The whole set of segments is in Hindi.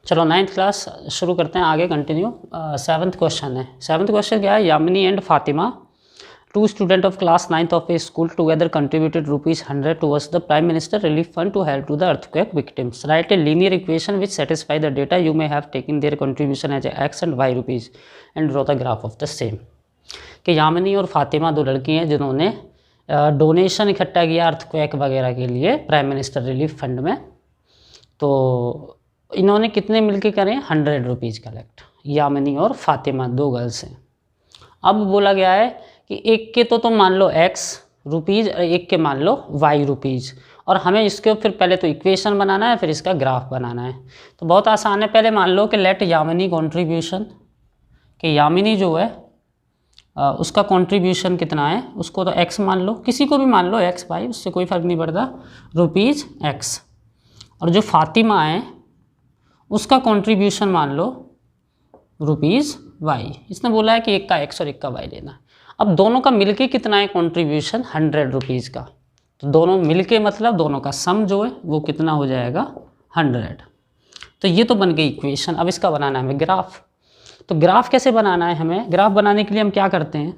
चलो 9th क्लास शुरू करते हैं, आगे कंटिन्यू। 7th क्वेश्चन है। 7th क्वेश्चन क्या है? Yamini and Fatima, 2 student of class 9th of a school, together contributed ₹100 towards the prime minister relief fund to help to the earthquake victims. Write a linear equation which satisfy the data you may have taken their contribution as x and y rupees and draw the graph of the same. कि यामिनी और फातिमा दो लड़की हैं जिन्होंने डोनेशन इकट्ठा किया अर्थक्वेक वगैरह के लिए प्राइम मिनिस्टर रिलीफ फंड में। तो इन्होंने कितने मिलके करें? 100 रुपीज़ कलेक्ट। यामिनी और फातिमा दो गर्ल्स हैं। अब बोला गया है कि एक के तो मान लो x रुपीज़ और एक के मान लो y रुपीज़, और हमें इसके फिर पहले तो इक्वेशन बनाना है, फिर इसका ग्राफ बनाना है। तो बहुत आसान है। पहले मान लो कि लेट यामिनी कॉन्ट्रीब्यूशन, कि यामिनी जो है उसका कंट्रीब्यूशन कितना है, उसको तो x मान लो, किसी को भी मान लो x y, उससे कोई फ़र्क नहीं पड़ता, ₹x। और जो फातिमा है उसका कंट्रीब्यूशन मान लो ₹y। इसने बोला है कि एक का x और एक का y लेना। अब दोनों का मिलके कितना है कंट्रीब्यूशन? 100 रुपीज़ का। तो दोनों मिलके मतलब दोनों का सम जो है वो कितना हो जाएगा? 100। तो ये तो बन गई इक्वेशन। अब इसका बनाना है हमें ग्राफ। तो ग्राफ कैसे बनाना है हमें? ग्राफ बनाने के लिए हम क्या करते हैं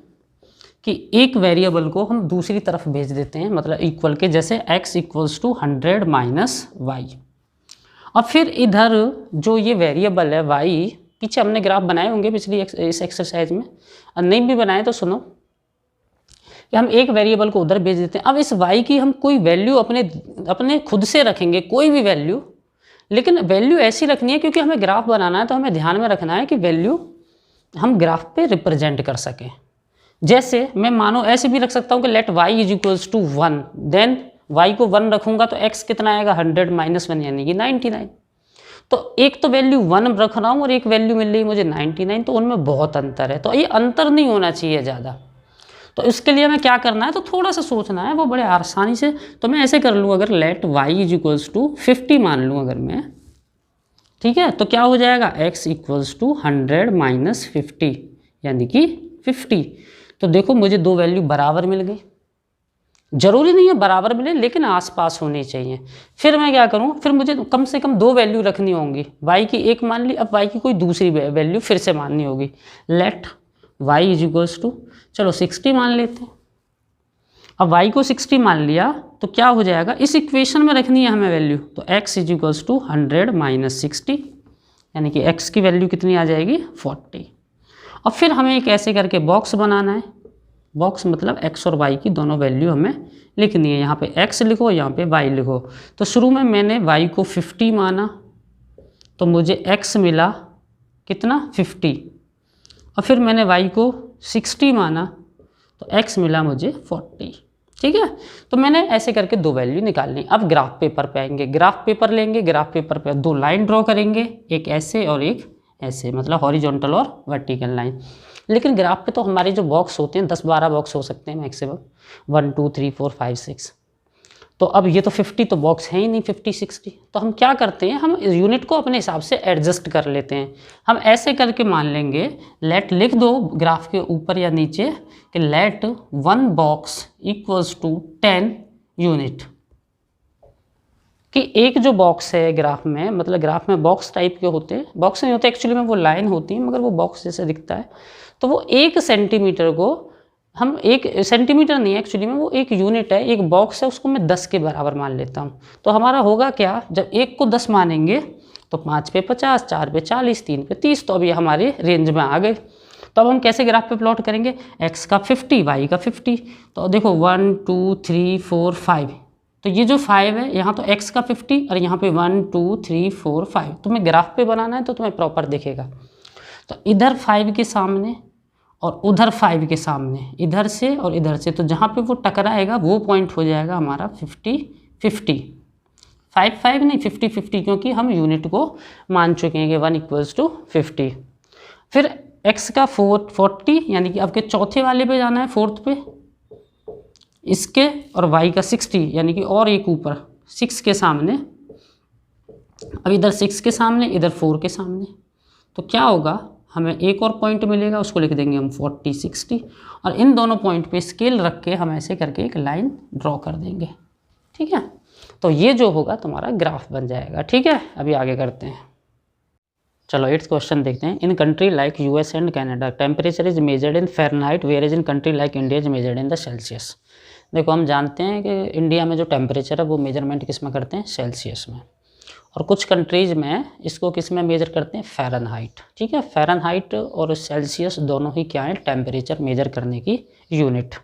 कि एक वेरिएबल को हम दूसरी तरफ भेज देते हैं, मतलब इक्वल के, जैसे x = 100 - y। अब फिर इधर जो ये वेरिएबल है y, पीछे हमने ग्राफ बनाए होंगे पिछली इस एक्सरसाइज में, और नहीं भी बनाए तो सुनो कि हम एक वेरिएबल को उधर भेज देते हैं। अब इस y की हम कोई वैल्यू अपने खुद से रखेंगे, कोई भी वैल्यू, लेकिन वैल्यू ऐसी रखनी है क्योंकि हमें ग्राफ बनाना है, तो हमें ध्यान में रखना है कि वैल्यू हम ग्राफ पे रिप्रेजेंट कर सकें। जैसे मैं मानो ऐसे भी रख सकता हूँ कि लेट y = 1, देन y को 1 रखूँगा तो x कितना आएगा? 100 - 1 यानी कि 99। तो एक तो वैल्यू 1 रख रहा हूँ और एक वैल्यू मिल रही मुझे 99, तो उनमें बहुत अंतर है। तो ये अंतर नहीं होना चाहिए ज़्यादा। तो इसके लिए हमें क्या करना है, तो थोड़ा सा सोचना है, वो बड़े आसानी से। तो मैं ऐसे कर लूँ, अगर लेट y = 50 मान लूँ अगर मैं, ठीक है, तो क्या हो जाएगा? x = 100 - 50 यानी कि 50। तो देखो मुझे दो वैल्यू बराबर मिल गई। जरूरी नहीं है बराबर मिले, लेकिन आसपास होनी चाहिए। फिर मैं क्या करूं, फिर मुझे कम से कम दो वैल्यू रखनी होंगी। y की एक मान ली, अब y की कोई दूसरी वैल्यू फिर से माननी होगी। लेट y = चलो 60 मान लेते हैं। अब y को 60 मान लिया तो क्या हो जाएगा? इस इक्वेशन में रखनी है हमें वैल्यू, तो x = 100 - 60 यानी कि x की वैल्यू कितनी आ जाएगी? 40। अब फिर हमें एक ऐसे करके बॉक्स बनाना है। बॉक्स मतलब x और y की दोनों वैल्यू हमें लिखनी है। यहाँ पे x लिखो, यहाँ पे y लिखो। तो शुरू में मैंने y को 50 माना, तो मुझे x मिला कितना? 50। और फिर मैंने y को 60 माना, तो x मिला मुझे 40। ठीक है, तो मैंने ऐसे करके दो वैल्यू निकालनी। अब ग्राफ पेपर पे आएंगे, ग्राफ पेपर लेंगे, ग्राफ पेपर पे दो लाइन ड्रॉ करेंगे, एक ऐसे और एक ऐसे, मतलब हॉरिजॉन्टल और वर्टिकल लाइन। लेकिन ग्राफ पे तो हमारे जो बॉक्स होते हैं 10-12 बॉक्स हो सकते हैं मैक्सिमम, 1 2 3 4 5 6। तो अब ये तो 50 तो बॉक्स है ही नहीं, 50 60। तो हम क्या करते हैं, हम यूनिट को अपने हिसाब से एडजस्ट कर लेते हैं। हम ऐसे करके मान लेंगे, लेट लिख दो ग्राफ के ऊपर या नीचे कि लेट 1 बॉक्स = 10 यूनिट। कि एक जो बॉक्स है ग्राफ में, मतलब ग्राफ में बॉक्स टाइप के होते हैं, बॉक्स नहीं होते एक्चुअली में, वो लाइन होती है, मगर वो बॉक्स जैसे दिखता है। तो वो 1 सेंटीमीटर को हम 1 सेंटीमीटर नहीं है एक्चुअली में, वो एक यूनिट है, एक बॉक्स है, उसको मैं 10 के बराबर मान लेता हूँ। तो हमारा होगा क्या, जब 1 को 10 मानेंगे तो 5 पे 50, 4 पे 40, 3 पे 30। तो अभी हमारे रेंज में आ गए। तो अब हम कैसे ग्राफ पे प्लॉट करेंगे? x का 50, y का 50। तो देखो 1 2 3 4 5। तो ये जो 5 है, यहाँ तो x का 50 और यहाँ पे 1 2 3 4 5। तुम्हें ग्राफ पे बनाना है तो तुम्हें प्रॉपर दिखेगा। तो इधर 5 के सामने और उधर 5 के सामने, इधर से और इधर से, तो जहाँ पे वो टकराएगा वो पॉइंट हो जाएगा हमारा 50 50। 5 5 नहीं, 50 50, क्योंकि हम यूनिट को मान चुके हैं कि 1 = 50। फिर x का 40 यानी कि आपके चौथे वाले पे जाना है, 4th पे इसके, और y का 60 यानी कि और एक ऊपर 6 के सामने। अब इधर 6 के सामने, इधर 4 के सामने। तो क्या होगा, हमें एक और पॉइंट मिलेगा, उसको लिख देंगे हम 40 60। और इन दोनों पॉइंट पे स्केल रख के हम ऐसे करके एक लाइन ड्रॉ कर देंगे। ठीक है, तो ये जो होगा तुम्हारा ग्राफ बन जाएगा। ठीक है, अभी आगे करते हैं। चलो 8th क्वेश्चन देखते हैं। In country like US and Canada temperature is measured in Fahrenheit where is in country like India is measured in the Celsius. देखो हम जानते हैं कि इंडिया में जो टेम्परेचर है वो मेजरमेंट किस में करते हैं, सेल्सियस में, और कुछ कंट्रीज़ में इसको किस में मेजर करते हैं, फ़ारेनहाइट। ठीक है, फ़ारेनहाइट और सेल्सियस दोनों ही क्या है, टेम्परेचर मेजर करने की यूनिट।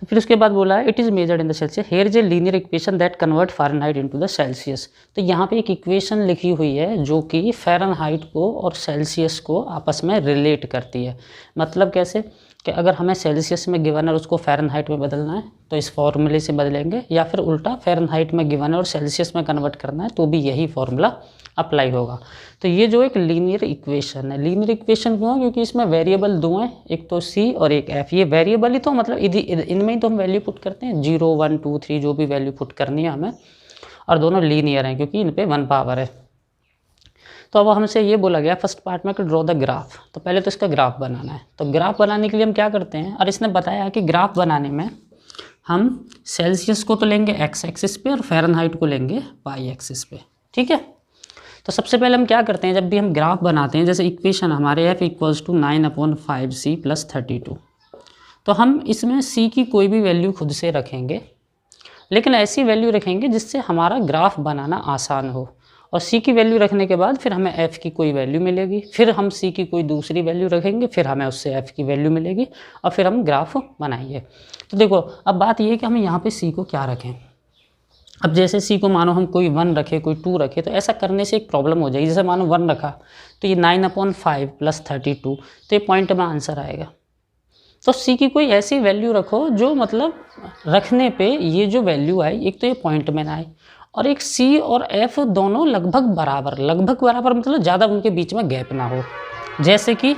तो फिर उसके बाद बोला है it is measured in the Celsius, here is a linear equation that convert Fahrenheit into the Celsius. तो यहाँ पे एक इक्वेशन लिखी हुई है जो कि फ़ारेनहाइट को और सेल्सियस को आपस में रिलेट करती है। मतलब कैसे कि अगर हमें सेल्सियस में गिवन है और उसको फ़ारेनहाइट में बदलना है तो इस फॉर्मूले से बदलेंगे, या फिर उल्टा फ़ारेनहाइट में गिवन है और सेल्सियस में कन्वर्ट करना है तो भी यही फॉर्मूला अप्लाई होगा। तो ये जो एक लीनियर इक्वेशन है, लीनियर इक्वेशन क्यों, क्योंकि इसमें वेरिएबल दो हैं, एक तो सी और एक एफ। ये वेरिएबल ही तो मतलब इनमें ही तो हम वैल्यू पुट करते हैं, 0 1 2 3 जो भी वैल्यू पुट करनी है हमें, और दोनों लीनियर हैं क्योंकि इन पे 1 पावर है। तो अब हमसे ये बोला गया फर्स्ट पार्ट में कि ड्रॉ द ग्राफ, तो पहले तो इसका ग्राफ बनाना है। तो ग्राफ बनाने के लिए हम क्या करते हैं, और इसने बताया कि ग्राफ बनाने में हम सेल्सियस को तो लेंगे एक्स एक्सिस पे और फ़ारेनहाइट को लेंगे वाई एक्सिस पे। ठीक है, तो सबसे पहले हम क्या करते हैं, जब भी हम ग्राफ बनाते हैं, जैसे इक्वेशन हमारे f इक्वल्स टू 9/5c + 32, तो हम इसमें c की कोई भी वैल्यू खुद से रखेंगे, लेकिन ऐसी वैल्यू रखेंगे जिससे हमारा ग्राफ बनाना आसान हो, और c की वैल्यू रखने के बाद फिर हमें f की कोई वैल्यू मिलेगी, फिर हम c की कोई दूसरी वैल्यू रखेंगे, फिर हमें उससे f की वैल्यू मिलेगी, और फिर हम ग्राफ बनाएंगे। तो देखो अब बात ये है कि हम यहाँ पे c को क्या रखें। अब जैसे c को मानो हम कोई 1 रखे, कोई 2 रखे, तो ऐसा करने से एक प्रॉब्लम हो जाएगी। जैसे मानो 1 रखा तो ये 9/5 + 32, तो ये पॉइंट में आंसर आएगा। तो c की कोई ऐसी वैल्यू रखो जो मतलब रखने पे ये जो वैल्यू आए, एक तो ये पॉइंट में ना आए, और एक c और f दोनों लगभग बराबर मतलब ज़्यादा उनके बीच में गैप ना हो। जैसे कि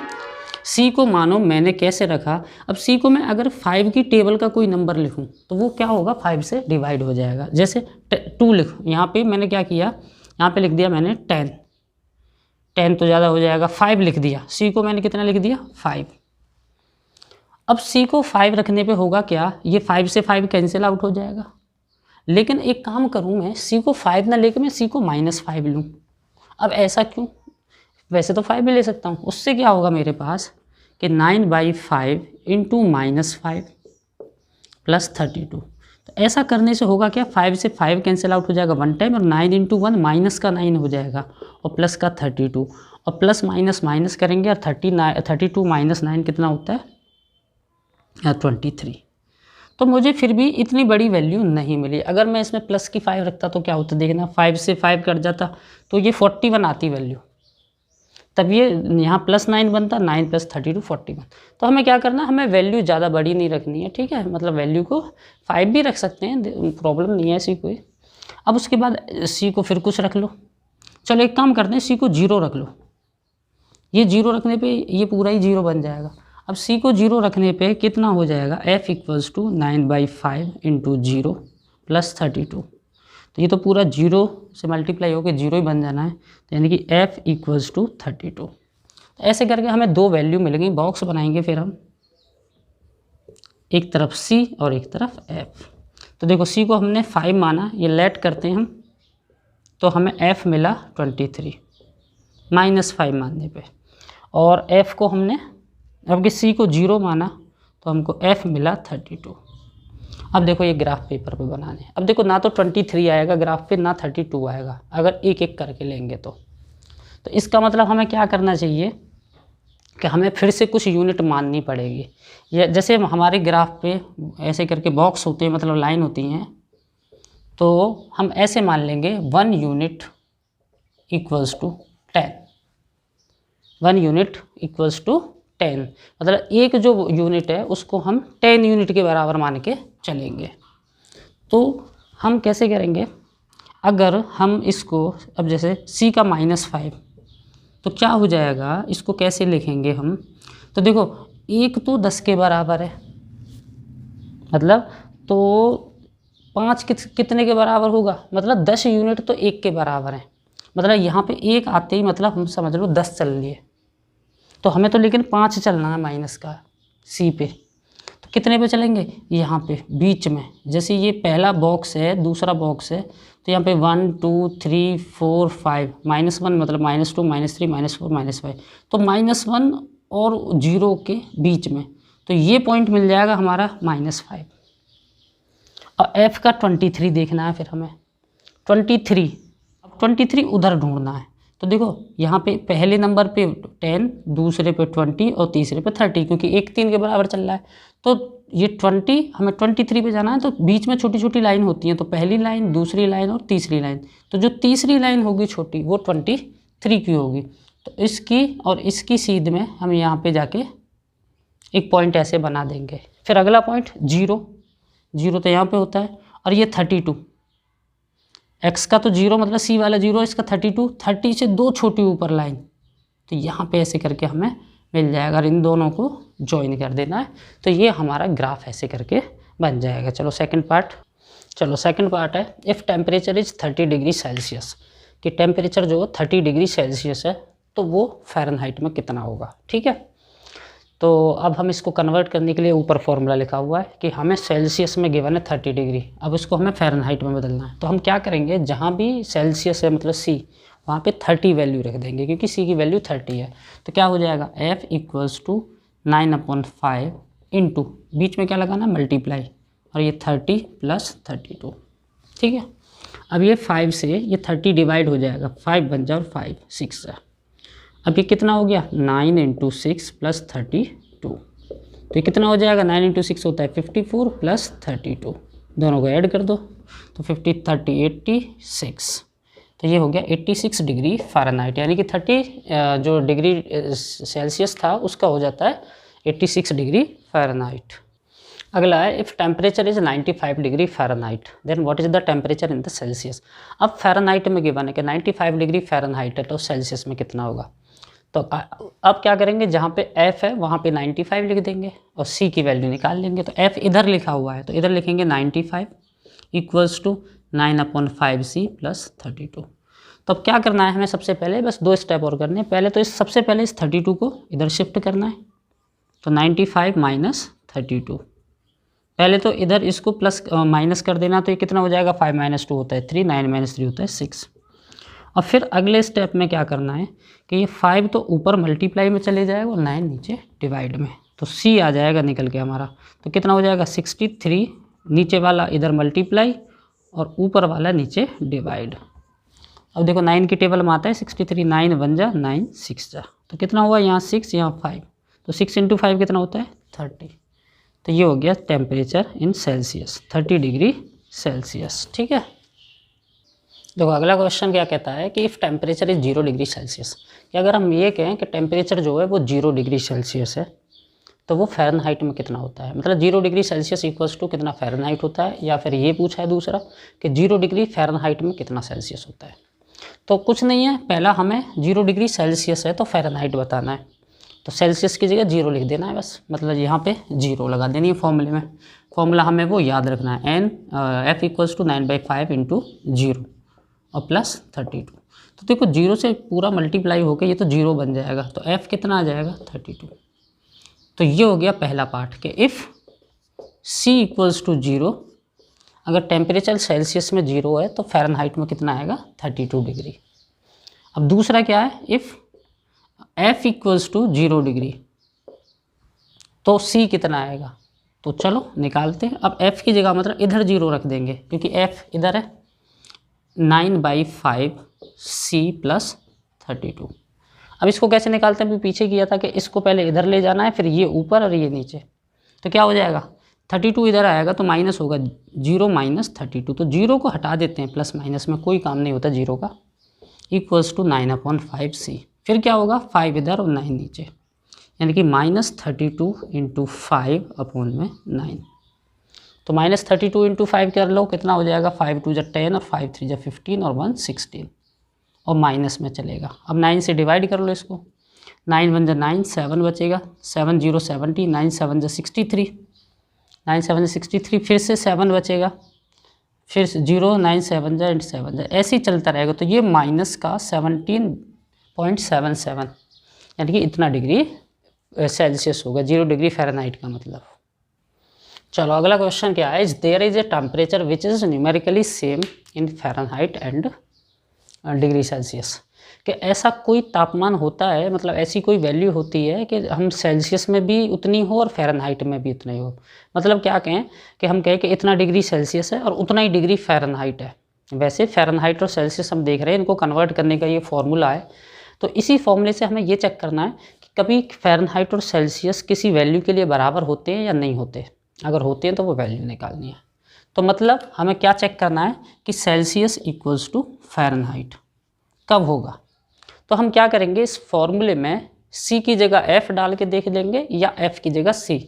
c को मानो मैंने कैसे रखा, अब c को मैं अगर 5 की टेबल का कोई नंबर लिखूं तो वो क्या होगा, 5 से डिवाइड हो जाएगा। जैसे 2 लिखूँ, यहाँ पे मैंने क्या किया, यहाँ पे लिख दिया मैंने 10 तो ज़्यादा हो जाएगा, 5 लिख दिया, c को मैंने कितना लिख दिया, 5। अब c को 5 रखने पे होगा क्या, ये 5 से 5 कैंसिल आउट हो जाएगा। लेकिन एक काम करूँ मैं, c को 5 ना लेकर मैं c को -5 लूँ। अब ऐसा क्यों, वैसे तो 5 भी ले सकता हूँ, उससे क्या होगा मेरे पास कि 9/5 × -5 + 32। तो ऐसा करने से होगा क्या, 5 से 5 कैंसिल आउट हो जाएगा 1 टाइम, और 9 × 1 माइनस का 9 हो जाएगा, और प्लस का 32, और प्लस माइनस माइनस करेंगे, और 32 - 9 कितना होता है, 23। तो मुझे फिर भी इतनी बड़ी वैल्यू नहीं मिली। अगर मैं इसमें प्लस की 5 रखता तो क्या होता, देखना 5 से 5 कट जाता तो ये 41 आती वैल्यू, तब ये यहाँ +9 बनता, 9 + 32 41। तो हमें क्या करना, हमें वैल्यू ज़्यादा बड़ी नहीं रखनी है। ठीक है, मतलब वैल्यू को 5 भी रख सकते हैं, प्रॉब्लम नहीं है ऐसी कोई। अब उसके बाद c को फिर कुछ रख लो। चलो एक काम करते हैं, c को 0 रख लो। ये 0 रखने पे ये पूरा ही 0 बन जाएगा। अब c को 0 रखने पे कितना हो जाएगा, f इक्वल्स टू 9/5 × 0 + 32। तो ये तो पूरा 0 से मल्टीप्लाई होकर 0 ही बन जाना है, तो यानी कि f इक्वल्स टू 32। तो ऐसे करके हमें 2 वैल्यू मिल गई। बॉक्स बनाएंगे फिर हम, एक तरफ c और एक तरफ f। तो देखो c को हमने 5 माना, ये लेट करते हैं हम, तो हमें f मिला 23 -5 मानने पे, और f को हमने, अब कि c को 0 माना तो हमको f मिला 32। अब देखो ये ग्राफ पेपर पे बनाने, अब देखो ना तो 23 आएगा ग्राफ पे, ना 32 आएगा, अगर एक एक करके लेंगे तो इसका मतलब हमें क्या करना चाहिए कि हमें फिर से कुछ यूनिट माननी पड़ेगी। या जैसे हमारे ग्राफ पे ऐसे करके बॉक्स होते हैं, मतलब लाइन होती हैं, तो हम ऐसे मान लेंगे 1 unit equals to 10, 1 unit equals to 10, मतलब एक जो यूनिट है उसको हम 10 यूनिट के बराबर मान के चलेंगे। तो हम कैसे करेंगे, अगर हम इसको, अब जैसे c का -5 तो क्या हो जाएगा, इसको कैसे लिखेंगे हम, तो देखो एक तो 10 के बराबर है, मतलब तो 5 कितने के बराबर होगा, मतलब 10 यूनिट तो 1 के बराबर है, मतलब यहाँ पे 1 आते ही मतलब हम समझ लो 10 चल लिए, तो हमें तो लेकिन 5 चलना है माइनस का c पे, कितने पे चलेंगे, यहाँ पे बीच में। जैसे ये पहला बॉक्स है, दूसरा बॉक्स है, तो यहाँ पे 1 2 3 4 5 -1 मतलब -2 -3 -4 -5, तो -1 और 0 के बीच में, तो ये पॉइंट मिल जाएगा हमारा -5। और f का 23 देखना है फिर हमें, 23, अब 23 उधर ढूंढना है। तो देखो यहाँ पे पहले नंबर पे 10, दूसरे पे 20 और तीसरे पे 30, क्योंकि 1 3 के बराबर चल रहा है। तो ये 20 हमें 23 पे जाना है, तो बीच में छोटी छोटी लाइन होती हैं, तो पहली लाइन, दूसरी लाइन और तीसरी लाइन, तो जो तीसरी लाइन होगी छोटी वो 23 की होगी। तो इसकी और इसकी सीध में हम यहाँ पे जाके एक पॉइंट ऐसे बना देंगे। फिर अगला पॉइंट 0 तो यहाँ पे होता है, और ये 32, x का तो 0 मतलब c वाला 0, इसका 32, 30 से 2 छोटी ऊपर लाइन, तो यहाँ पे ऐसे करके हमें मिल जाएगा। और इन दोनों को ज्वाइन कर देना है, तो ये हमारा ग्राफ ऐसे करके बन जाएगा। चलो सेकंड पार्ट है, if temperature is 30 degree Celsius, कि टेम्परेचर जो 30 डिग्री सेल्सियस है तो वो फ़ारेनहाइट में कितना होगा। ठीक है, तो अब हम इसको कन्वर्ट करने के लिए ऊपर फॉर्मूला लिखा हुआ है कि हमें सेल्सियस में गिवन है 30 डिग्री, अब इसको हमें फ़ारेनहाइट में बदलना है। तो हम क्या करेंगे, जहाँ भी सेल्सियस है मतलब C, वहाँ पे 30 वैल्यू रख देंगे, क्योंकि C की वैल्यू 30 है। तो क्या हो जाएगा, F = 9/5 इंटू, बीच में क्या लगाना, मल्टीप्लाई, और ये 30 + 32। ठीक है, अब ये 5 से ये 30 डिवाइड हो जाएगा, 5 बन जाए और 5 6 है। अब ये कितना हो गया, 9 × 6 + 32, तो ये कितना हो जाएगा, 9 × 6 होता है 54 + 32, दोनों को ऐड कर दो तो 50 30 86, तो ये हो गया 86 डिग्री फ़ारेनहाइट, यानी कि 30 जो डिग्री सेल्सियस था उसका हो जाता है 86 डिग्री फ़ारेनहाइट। अगला है, if temperature is 95 degree Fahrenheit then what is the temperature in the Celsius. अब फ़ारेनहाइट में गिवन है कि 95 डिग्री फ़ारेनहाइट है, तो सेल्सियस में कितना होगा। तो अब क्या करेंगे, जहाँ पे F है वहाँ पे 95 लिख देंगे और C की वैल्यू निकाल लेंगे। तो F इधर लिखा हुआ है, तो इधर लिखेंगे 95 = 9/5C + 32। तो अब क्या करना है हमें, सबसे पहले बस 2 स्टेप और करने हैं। पहले तो सबसे पहले इस 32 को इधर शिफ्ट करना है, तो 95 - 32, पहले तो इधर इसको प्लस माइनस कर देना, तो ये कितना हो जाएगा, 5 - 2 होता है 3, 9 - 3 होता है 6। और फिर अगले स्टेप में क्या करना है कि ये 5 तो ऊपर मल्टीप्लाई में चले जाएगा और 9 नीचे डिवाइड में, तो C आ जाएगा निकल के हमारा। तो कितना हो जाएगा, 63, नीचे वाला इधर मल्टीप्लाई और ऊपर वाला नीचे डिवाइड। अब देखो 9 की टेबल में आता है 63, 9 बन जा 9 6 जा, तो कितना हुआ, यहाँ 6 यहाँ 5, तो 6 × 5 कितना होता है 30। तो ये हो गया temperature in Celsius, 30 degree Celsius. ठीक है, देखो अगला क्वेश्चन क्या कहता है कि if temperature is 0 degree Celsius, कि अगर हम ये कहें कि टेम्परेचर जो है वो 0 डिग्री सेल्सियस है, तो वो फ़ारेनहाइट में कितना होता है। मतलब 0 डिग्री सेल्सियस = कितना फ़ारेनहाइट होता है, या फिर ये पूछा है दूसरा कि 0 डिग्री फ़ारेनहाइट में कितना सेल्सियस होता है। तो कुछ नहीं है, पहला हमें 0 डिग्री सेल्सियस है तो फ़ारेनहाइट बताना है, तो सेल्सियस की जगह 0 लिख देना है बस, मतलब यहाँ पे 0 लगा देनी है फॉर्मूले में। फॉर्मूला हमें वो याद रखना है, F = 9/5 × 0 और +32। तो देखो 0 से पूरा मल्टीप्लाई होकर ये तो 0 बन जाएगा, तो F कितना आ जाएगा 32। तो ये हो गया पहला पार्ट कि इफ़ C = 0, अगर टेम्परेचर सेल्सियस में 0 है तो फ़ारेनहाइट में कितना आएगा 32 डिग्री। अब दूसरा क्या है, इफ़ F = 0 डिग्री तो C कितना आएगा, तो चलो निकालते हैं। अब F की जगह मतलब इधर 0 रख देंगे, क्योंकि F इधर है 9/5 C + 32। अब इसको कैसे निकालते हैं, अभी पीछे किया था कि इसको पहले इधर ले जाना है, फिर ये ऊपर और ये नीचे, तो क्या हो जाएगा 32 इधर आएगा तो माइनस होगा, 0 - 32, तो 0 को हटा देते हैं, प्लस माइनस में कोई काम नहीं होता 0 का, = 9/5 C। फिर क्या होगा, 5 इधर और 9 नीचे, यानी कि -32 × 5/9। तो -32 × 5 कर लो, कितना हो जाएगा, 5 × 2 = 10 और 5 × 3 = 15 और 1 16, और माइनस में चलेगा। अब 9 से डिवाइड कर लो इसको, 9 1 = 9, 7 बचेगा, 7 0 70, 9 7 = 63, 9 7 = 63, फिर से 7 बचेगा, फिर 0 9 7 = 7, ऐसे ही चलता रहेगा। तो ये माइनस का 17.77, यानी कि इतना डिग्री सेल्सियस होगा, 0 डिग्री फ़ारेनहाइट का मतलब। चलो अगला क्वेश्चन क्या है, is there is a temperature which is numerically same in Fahrenheit and degree Celsius. कि ऐसा कोई तापमान होता है, मतलब ऐसी कोई वैल्यू होती है कि हम सेल्सियस में भी उतनी हो और फ़ारेनहाइट में भी उतनी हो। मतलब क्या कहें कि हम कहें कि इतना डिग्री सेल्सियस है और उतना ही डिग्री फ़ारेनहाइट है। वैसे फ़ारेनहाइट और सेल्सियस हम देख रहे हैं, इनको कन्वर्ट करने का ये फार्मूला है। तो इसी फॉर्मूले से हमें ये चेक करना है कि कभी फ़ारेनहाइट और सेल्सियस किसी वैल्यू के लिए बराबर होते हैं या नहीं होते। अगर होते हैं तो वो वैल्यू निकालनी है। तो मतलब हमें क्या चेक करना है कि सेल्सियस इक्वल्स टू फ़ारेनहाइट कब होगा। तो हम क्या करेंगे, इस फॉर्मूले में C की जगह F डाल के देख लेंगे या F की जगह C।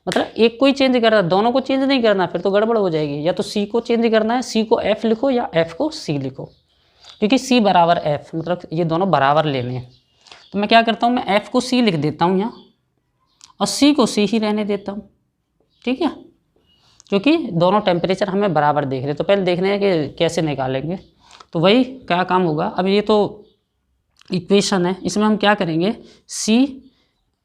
मतलब एक को ही चेंज करना, दोनों को चेंज नहीं करना, फिर तो गड़बड़ हो जाएगी। या तो C को चेंज करना है, C को F लिखो या F को C लिखो, क्योंकि C बराबर F, मतलब ये दोनों बराबर लेने हैं। तो मैं क्या करता हूँ, मैं F को C लिख देता हूँ यहाँ और C को C ही रहने देता हूँ। ठीक है, क्योंकि दोनों टेम्परेचर हमें बराबर देख रहे हैं। तो पहले देखने हैं कि कैसे निकालेंगे। तो वही क्या काम होगा, अब ये तो इक्वेशन है, इसमें हम क्या करेंगे, C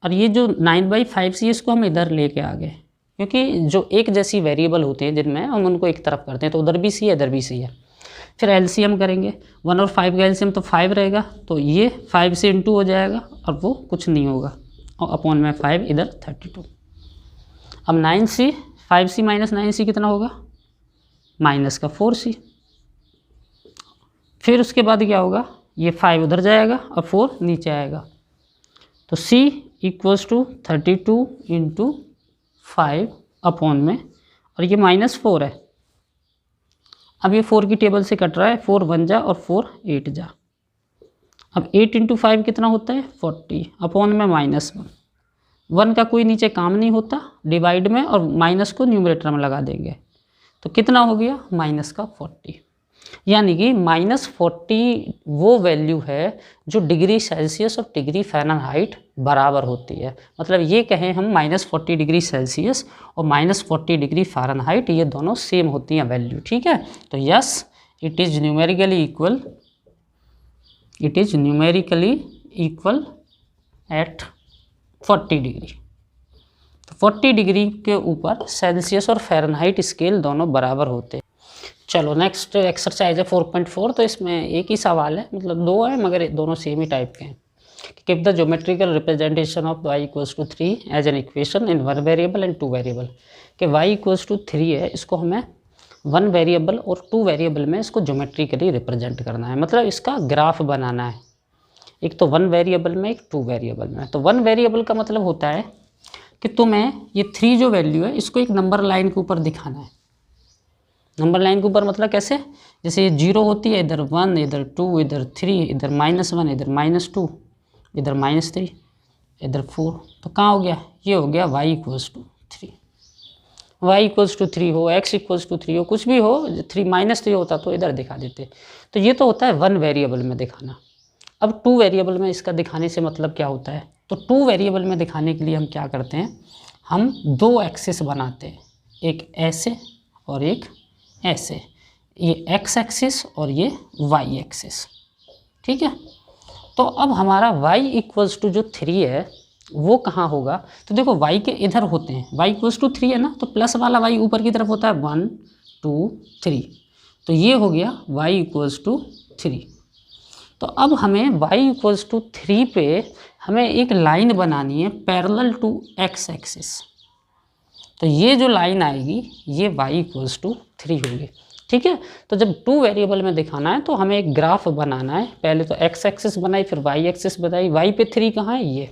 और ये जो 9/5 C इसको हम इधर लेके आ गए, क्योंकि जो एक जैसी वेरिएबल होते हैं जिनमें हम उनको एक तरफ करते हैं, तो उधर भी C है इधर भी C है। फिर एलसीएम करेंगे, 1 और 5 का एलसीएम तो 5 रहेगा, तो ये 5 से इंटू हो जाएगा और वो कुछ नहीं होगा, और अपॉन में 5 इधर 32। अब 9C 5C माइनस 9C कितना होगा, माइनस का 4C। फिर उसके बाद क्या होगा, ये 5 उधर जाएगा और 4 नीचे आएगा, तो C equals to 32 into 5 upon में, और ये -4 है। अब ये 4 की टेबल से कट रहा है, 4 1 जा और 4 8 जा। अब 8 इंटू 5 कितना होता है, 40 अपॉन में -1। 1 का कोई नीचे काम नहीं होता डिवाइड में, और माइनस को न्यूमरेटर में लगा देंगे, तो कितना हो गया, -40। यानी कि -40 वो वैल्यू है जो डिग्री सेल्सियस और डिग्री फ़ारेनहाइट बराबर होती है। मतलब ये कहें हम -40 डिग्री सेल्सियस और -40 डिग्री फ़ारेनहाइट ये दोनों सेम होती हैं वैल्यू। ठीक है, तो yes it is numerically equal at 40 degree. तो 40 डिग्री के ऊपर सेल्सियस और फ़ारेनहाइट स्केल दोनों बराबर होते हैं। चलो नेक्स्ट एक्सरसाइज है 4.4। तो इसमें एक ही सवाल है, मतलब दो है मगर दोनों सेम ही टाइप के हैं। Give the geometrical representation of y equals to 3 as an equation in 1 variable and 2 variable. कि y इक्वल्स टू 3 है, इसको हमें 1 वेरिएबल और 2 वेरिएबल में इसको ज्योमेट्रिकली रिप्रेजेंट करना है, मतलब इसका ग्राफ बनाना है। एक तो 1 वेरिएबल में, एक 2 वेरिएबल में। तो 1 वेरिएबल का मतलब होता है कि तुम्हें ये 3 जो वैल्यू है इसको एक नंबर लाइन के ऊपर दिखाना है। नंबर लाइन के ऊपर मतलब कैसे, जैसे ये 0 होती है, इधर 1, इधर 2, इधर 3, इधर -1, इधर -2, इधर -3, इधर 4। तो कहाँ हो गया, ये हो गया y equals to 3। y equals to 3 हो, x इक्वल्स टू 3 हो, कुछ भी हो, 3 -3 होता तो इधर दिखा देते। तो ये तो होता है 1 वेरिएबल में दिखाना। अब 2 वेरिएबल में इसका दिखाने से मतलब क्या होता है, तो 2 वेरिएबल में दिखाने के लिए हम क्या करते हैं, हम 2 एक्सिस बनाते हैं, एक ऐसे और एक ऐसे, ये x एक्सिस और ये y एक्सिस। ठीक है, तो अब हमारा y इक्वल्स टू जो 3 है वो कहाँ होगा, तो देखो y के इधर होते हैं, y इक्वल्स टू 3 है ना, तो प्लस वाला y ऊपर की तरफ होता है 1 2 3, तो ये हो गया y इक्वल्स टू 3। तो अब हमें y इक्वल्स टू 3 पे हमें एक लाइन बनानी है पैरेलल टू x एक्सिस। तो ये जो लाइन आएगी ये y इक्वल्स टू 3 होगी। ठीक है, तो जब 2 वेरिएबल में दिखाना है तो हमें एक ग्राफ बनाना है। पहले तो x एक्सिस बनाई, फिर y एक्सिस बनाई, y पे 3 कहाँ है, ये।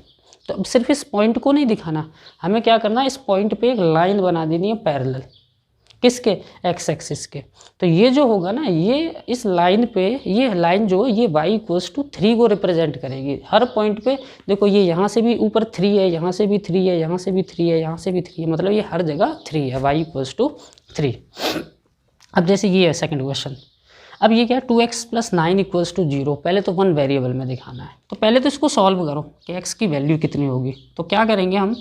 तो अब सिर्फ इस पॉइंट को नहीं दिखाना, हमें क्या करना है, इस पॉइंट पे एक लाइन बना देनी है पैरेलल, किसके, x एक्सिस के। तो ये जो होगा ना, ये इस लाइन पे, ये लाइन जो है ये y इक्वल्स टू 3 को रिप्रेजेंट करेगी हर पॉइंट पे। देखो ये यहाँ से भी ऊपर 3 है, यहाँ से भी 3 है, यहाँ से भी 3 है, यहाँ से भी 3 है, मतलब ये हर जगह 3 है, y इक्वल्स टू 3। अब जैसे ये है सेकंड क्वेश्चन, अब ये क्या 2x + 9 इक्वल्स टू 0। पहले तो 1 वेरिएबल में दिखाना है, तो पहले तो इसको सॉल्व करो कि x की वैल्यू कितनी होगी। तो क्या करेंगे हम,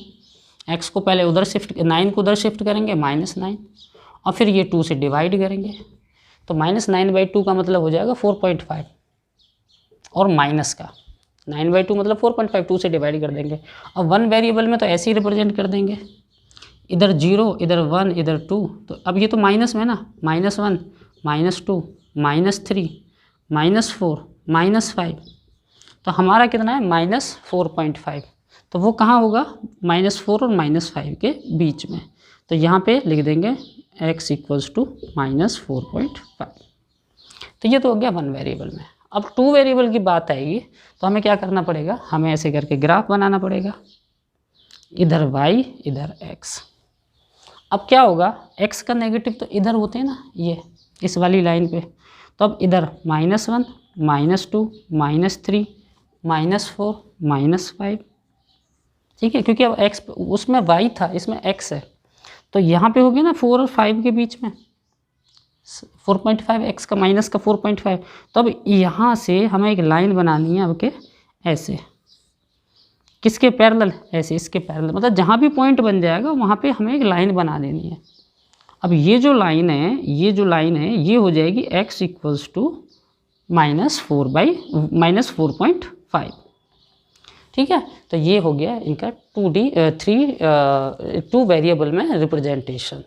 x को पहले उधर शिफ्ट, 9 को उधर शिफ्ट करेंगे -9, और फिर ये 2 से डिवाइड करेंगे, तो -9/2 का मतलब हो जाएगा 4.5, और माइनस का 9/2 मतलब 4.5, 2 से डिवाइड कर देंगे। अब 1 वेरिएबल में तो ऐसे ही रिप्रेजेंट कर देंगे, इधर 0, इधर 1, इधर 2, तो अब ये तो माइनस में ना, -1 -2, -3, -4, -5, तो हमारा कितना है -4.5। तो वो कहाँ होगा, -4 और -5 के बीच में। तो यहाँ पे लिख देंगे x इक्वल्स टू -4.5। तो ये तो हो गया 1 वेरिएबल में। अब 2 वेरिएबल की बात आएगी तो हमें क्या करना पड़ेगा, हमें ऐसे करके ग्राफ बनाना पड़ेगा, इधर y इधर x। अब क्या होगा, x का नेगेटिव तो इधर होते हैं ना, ये इस वाली लाइन पे। तो अब इधर -1, -2, -3, -4, -5, ठीक है, क्योंकि अब x उसमें y था, इसमें x है, तो यहाँ पे हो गया ना 4 और 5 के बीच में 4.5, x का माइनस का 4.5। तो अब यहाँ से हमें एक लाइन बनानी है अब के ऐसे, किसके पैरेलल, ऐसे इसके पैरेलल, मतलब जहाँ भी पॉइंट बन जाएगा वहाँ पे हमें एक लाइन बना देनी है। अब ये जो लाइन है ये हो जाएगी x इक्वल्स टू -4.5, ठीक है। तो ये हो गया इनका 2 वेरिएबल में रिप्रेजेंटेशन।